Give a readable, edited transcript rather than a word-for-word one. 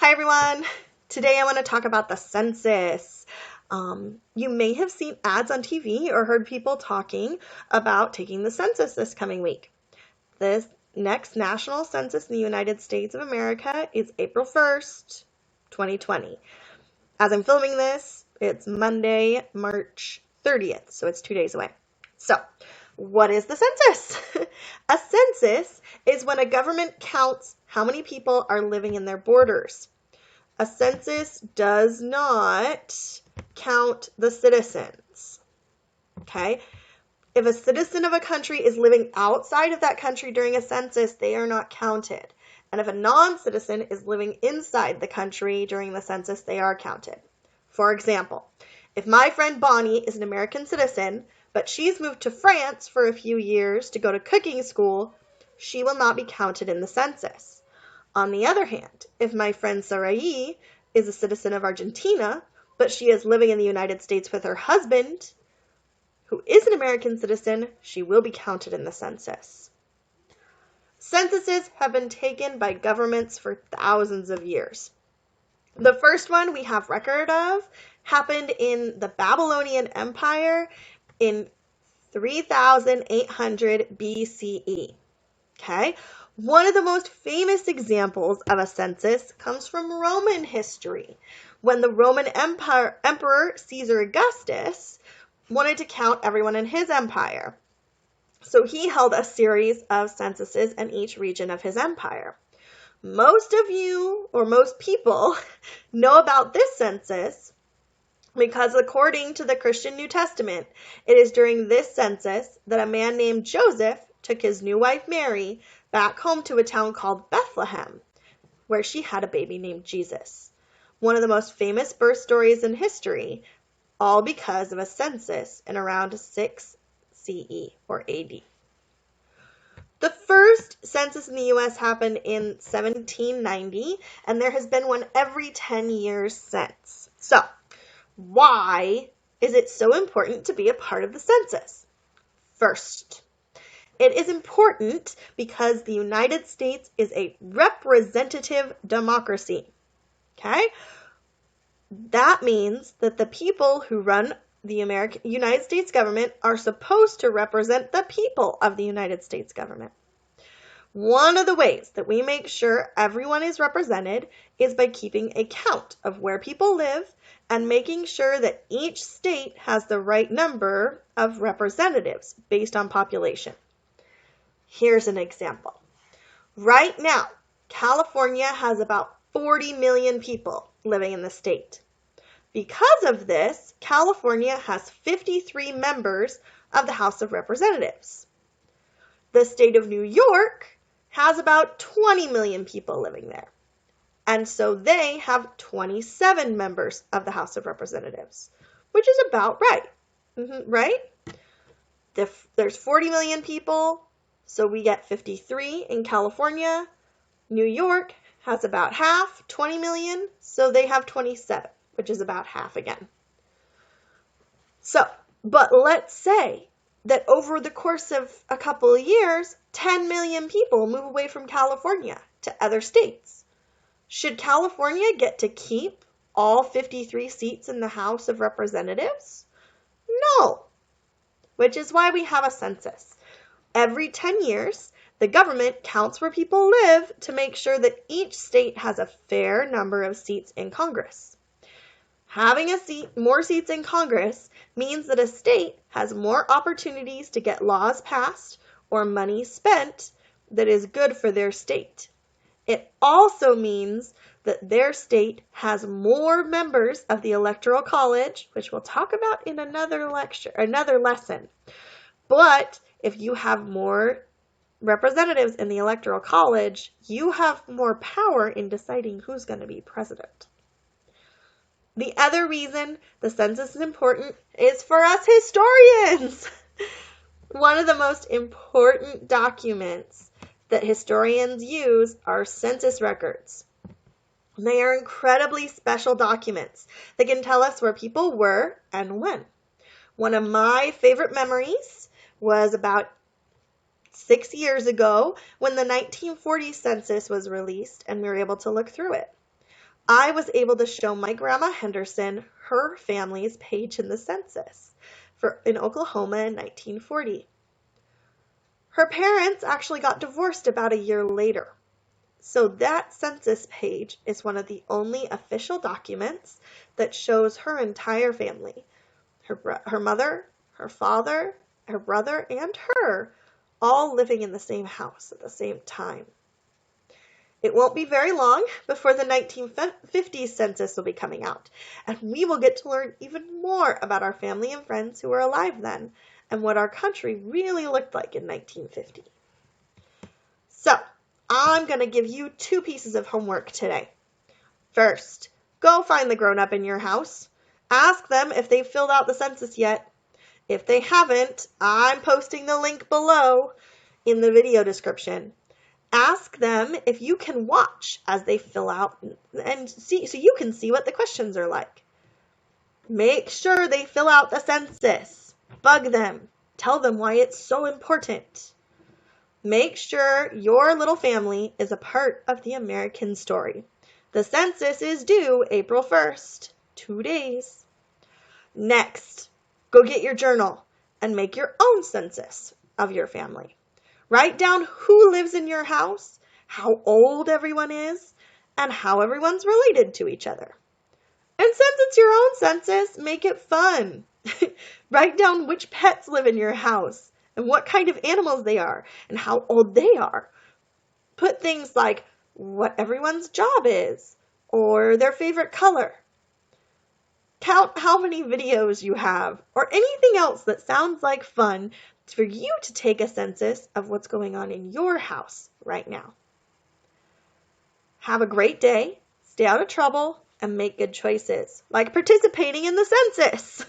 Hi everyone! Today I want to talk about the census. You may have seen ads on TV or heard people talking about taking the census this coming week. The next national census in the United States of America is April 1st, 2020. As I'm filming this, it's Monday, March 30th, so it's 2 days away. So, what is the census? A census is when a government counts how many people are living in their borders. A census does not count the citizens, okay? If a citizen of a country is living outside of that country during a census, they are not counted. And if a non-citizen is living inside the country during the census, they are counted. For example, if my friend Bonnie is an American citizen, but she's moved to France for a few years to go to cooking school, she will not be counted in the census. On the other hand, if my friend Sarai is a citizen of Argentina, but she is living in the United States with her husband, who is an American citizen, she will be counted in the census. Censuses have been taken by governments for thousands of years. The first one we have record of happened in the Babylonian Empire in 3800 BCE. Okay? One of the most famous examples of a census comes from Roman history, when the Roman Emperor Caesar Augustus wanted to count everyone in his empire. So he held a series of censuses in each region of his empire. Most of you, or most people, know about this census because according to the Christian New Testament, it is during this census that a man named Joseph took his new wife Mary back home to a town called Bethlehem, where she had a baby named Jesus. One of the most famous birth stories in history, all because of a census in around 6 CE or AD. The first census in the U.S. happened in 1790, and there has been one every 10 years since. So, why is it so important to be a part of the census? First, it is important because the United States is a representative democracy. Okay? That means that the people who run the United States government are supposed to represent the people of the United States government. One of the ways that we make sure everyone is represented is by keeping a count of where people live and making sure that each state has the right number of representatives based on population. Here's an example. Right now, California has about 40 million people living in the state. Because of this, California has 53 members of the House of Representatives. The state of New York has about 20 million people living there. And so they have 27 members of the House of Representatives, which is about right. Right? There's 40 million people. So we get 53 in California. New York has about half, 20 million, so they have 27, which is about half again. So, but let's say that over the course of a couple of years, 10 million people move away from California to other states. Should California get to keep all 53 seats in the House of Representatives? No, which is why we have a census. Every 10 years, the government counts where people live to make sure that each state has a fair number of seats in Congress. Having more seats in Congress means that a state has more opportunities to get laws passed or money spent that is good for their state. It also means that their state has more members of the Electoral College, which we'll talk about in another lesson. But if you have more representatives in the Electoral College, you have more power in deciding who's going to be president. The other reason the census is important is for us historians. One of the most important documents that historians use are census records. They are incredibly special documents that can tell us where people were and when. One of my favorite memories was about 6 years ago when the 1940 census was released and we were able to look through it. I was able to show my grandma Henderson her family's page in the census in Oklahoma in 1940. Her parents actually got divorced about a year later. So that census page is one of the only official documents that shows her entire family. Her mother, her father, her brother, and her all living in the same house at the same time. It won't be very long before the 1950s census will be coming out, and we will get to learn even more about our family and friends who were alive then and what our country really looked like in 1950. So, I'm going to give you 2 pieces of homework today. First, go find the grown-up in your house. Ask them if they've filled out the census yet. If they haven't, I'm posting the link below in the video description. Ask them if you can watch as they fill out and see, so you can see what the questions are like. Make sure they fill out the census. Bug them. Tell them why it's so important. Make sure your little family is a part of the American story. The census is due April 1st, 2 days. Next, go get your journal and make your own census of your family. Write down who lives in your house, how old everyone is, and how everyone's related to each other. And since it's your own census, make it fun. Write down which pets live in your house and what kind of animals they are and how old they are. Put things like what everyone's job is or their favorite color. Count how many videos you have or anything else that sounds like fun for you to take a census of what's going on in your house right now. Have a great day, stay out of trouble, and make good choices, like participating in the census.